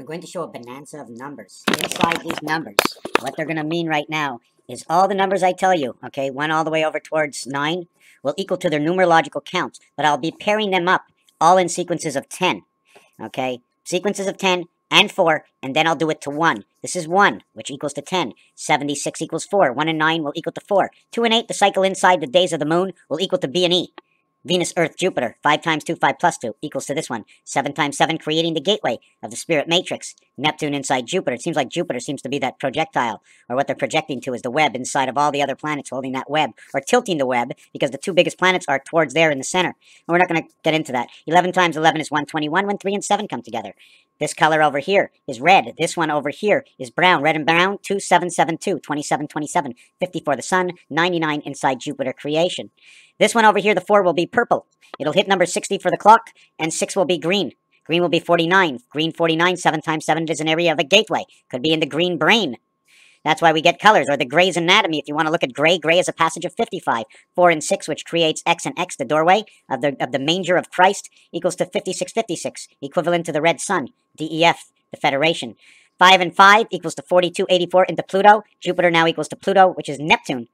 I'm going to show a bonanza of numbers. Inside these numbers, what they're going to mean right now is all the numbers I tell you, okay, 1 all the way over towards 9, will equal to their numerological counts, but I'll be pairing them up all in sequences of 10, okay? Sequences of 10 and 4, and then I'll do it to 1. This is 1, which equals to 10. 76 equals 4. 1 and 9 will equal to 4. 2 and 8, the cycle inside the days of the moon, will equal to B and E. Venus, Earth, Jupiter, 5 times 2, 5 plus 2, equals to this one. 7 times 7, creating the gateway of the spirit matrix. Neptune inside Jupiter. It seems like Jupiter seems to be that projectile, or what they're projecting to is the web inside of all the other planets holding that web, or tilting the web, because the two biggest planets are towards there in the center. And we're not going to get into that. 11 times 11 is 121 when 3 and 7 come together. This color over here is red. This one over here is brown. Red and brown, 2772, 2727, 50 for the sun, 99 inside Jupiter creation. This one over here, the 4 will be purple. It'll hit number 60 for the clock, and 6 will be green. Green will be 49. Green 49, 7 times 7 is an area of a gateway. Could be in the green brain. That's why we get colors, or the Gray's anatomy. If you want to look at gray, gray is a passage of 55. 4 and 6, which creates X and X, the doorway of the manger of Christ, equals to 5656, equivalent to the red sun, DEF, the Federation. 5 and 5 equals to 4284 into Pluto. Jupiter now equals to Pluto, which is Neptune,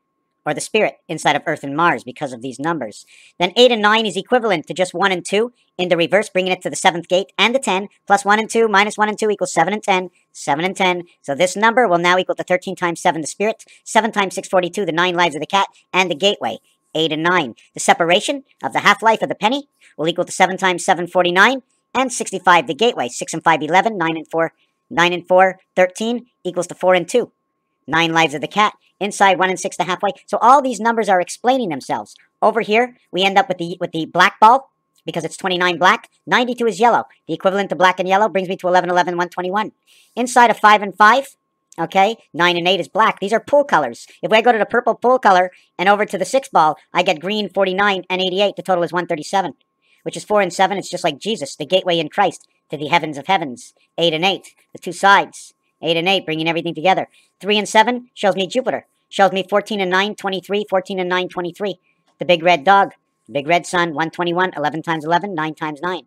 or the spirit inside of Earth and Mars because of these numbers. Then 8 and 9 is equivalent to just 1 and 2 in the reverse, bringing it to the 7th gate and the 10, plus 1 and 2 minus 1 and 2 equals 7 and 10, 7 and 10. So this number will now equal to 13 times 7, the spirit, 7 times 642, the 9 lives of the cat, and the gateway, 8 and 9. The separation of the half-life of the penny will equal to 7 times 7, 49, and 65, the gateway, 6 and 5, 11, 9 and 4, 13, equals to 4 and 2. 9 lives of the cat, inside 1 and 6 the halfway. So all these numbers are explaining themselves. Over here, we end up with the black ball, because it's 29 black. 92 is yellow. The equivalent to black and yellow brings me to 11, 11, 121. Inside of 5 and 5, okay, 9 and 8 is black. These are pool colors. If I go to the purple pool color and over to the 6th ball, I get green 49 and 88. The total is 137, which is 4 and 7. It's just like Jesus, the gateway in Christ to the heavens of heavens. 8 and 8, the two sides. 8 and 8, bringing everything together. 3 and 7 shows me Jupiter. Shows me 14 and 9, 23. 14 and 9, 23. The big red dog. The big red sun, 121. 11 times 11, 9 times 9.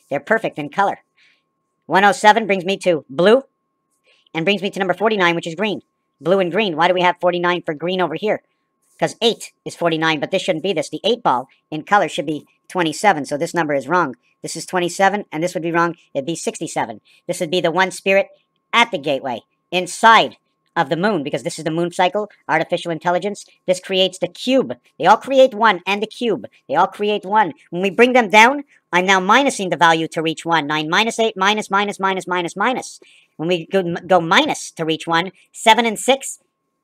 They're perfect in color. 107 brings me to blue. And brings me to number 49, which is green. Blue and green. Why do we have 49 for green over here? Because 8 is 49, but this shouldn't be this. The 8 ball in color should be 27, so this number is wrong. This is 27, and this would be wrong. It'd be 67. This would be the one spirit at the gateway, inside of the moon, because this is the moon cycle, artificial intelligence. This creates the cube. They all create 1, and the cube. They all create 1. When we bring them down, I'm now minusing the value to reach 1. 9 minus 8, minus, minus, minus, minus, minus. When we go minus to reach 1, 7 and 6,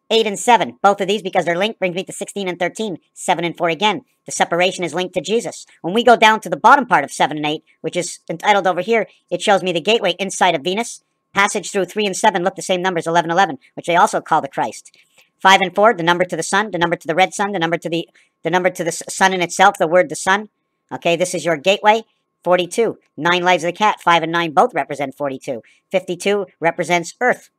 8 and 7. Both of these, because they're linked, brings me to 16 and 13. 7 and 4 again. The separation is linked to Jesus. When we go down to the bottom part of 7 and 8, which is entitled over here, it shows me the gateway inside of Venus. Passage through 3 and 7 look the same numbers, 11, 11, which they also call the Christ. 5 and 4, the number to the sun, the number to the red sun, the number to the sun in itself, the word the sun. Okay, this is your gateway. 42. 9 lives of the cat. 5 and 9 both represent 42. 52 represents Earth.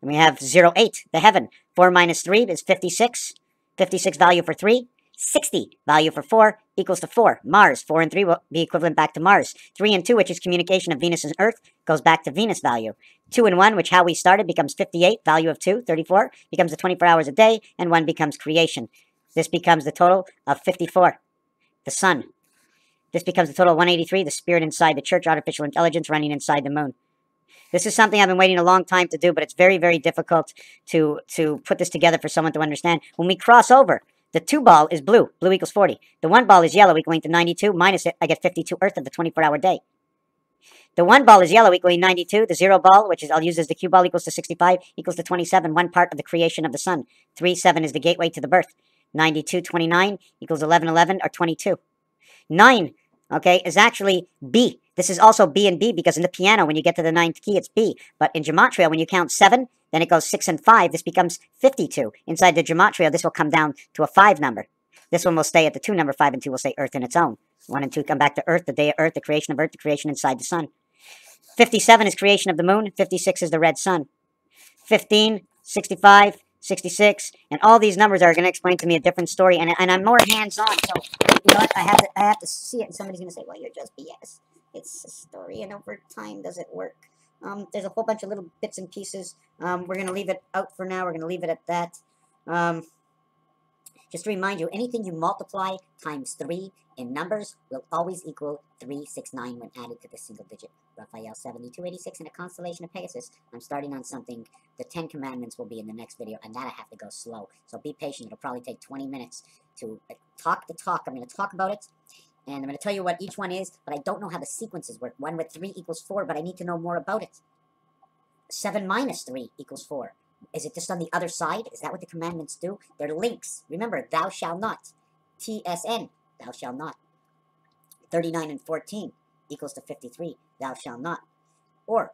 And we have 0, 8, the heaven. 4 minus 3 is 56. 56 value for 3. 60 value for 4 equals to 4. Mars, 4 and 3 will be equivalent back to Mars. 3 and 2, which is communication of Venus and Earth, goes back to Venus value. 2 and 1, which how we started, becomes 58. Value of 2, 34, becomes the 24 hours a day, and 1 becomes creation. This becomes the total of 54, the sun. This becomes the total of 183, the spirit inside the church, artificial intelligence running inside the moon. This is something I've been waiting a long time to do, but it's very, very difficult to put this together for someone to understand. When we cross over, the 2 ball is blue. Blue equals 40. The 1 ball is yellow, equaling to 92. Minus it, I get 52 Earth of the 24-hour day. The 1 ball is yellow, equaling 92. The 0 ball, which is I'll use as the Q ball, equals to 65, equals to 27. 1 part of the creation of the sun. 3, 7 is the gateway to the birth. 92, 29 equals 11, 11, or 22. 9, okay, is actually B. This is also B and B, because in the piano, when you get to the 9th key, it's B. But in gematria, when you count 7, then it goes 6 and 5. This becomes 52. Inside the gematria, this will come down to a 5 number. This one will stay at the 2 number. 5 and 2 will stay Earth in its own. 1 and 2 come back to Earth, the day of Earth, the creation of Earth, the creation inside the sun. 57 is creation of the moon. 56 is the red sun. 15, 65, 66, and all these numbers are going to explain to me a different story, and I'm more hands-on, so, you know what, I have to see it, and somebody's going to say, well, you're just BS. It's a story, and over time, does it work? There's a whole bunch of little bits and pieces. We're going to leave it out for now. We're going to leave it at that. Just to remind you, anything you multiply times 3 in numbers will always equal 369 when added to the single digit. Raphael 7286 in a constellation of Pegasus. I'm starting on something. The 10 Commandments will be in the next video, and that I have to go slow. So be patient. It'll probably take 20 minutes to talk the talk. I'm going to talk about it, and I'm going to tell you what each one is, but I don't know how the sequences work. 1 with 3 equals 4, but I need to know more about it. 7 minus 3 equals 4. Is it just on the other side? Is that what the commandments do? They're links. Remember, thou shalt not. TSN, thou shalt not. 39 and 14 equals to 53, thou shalt not. Or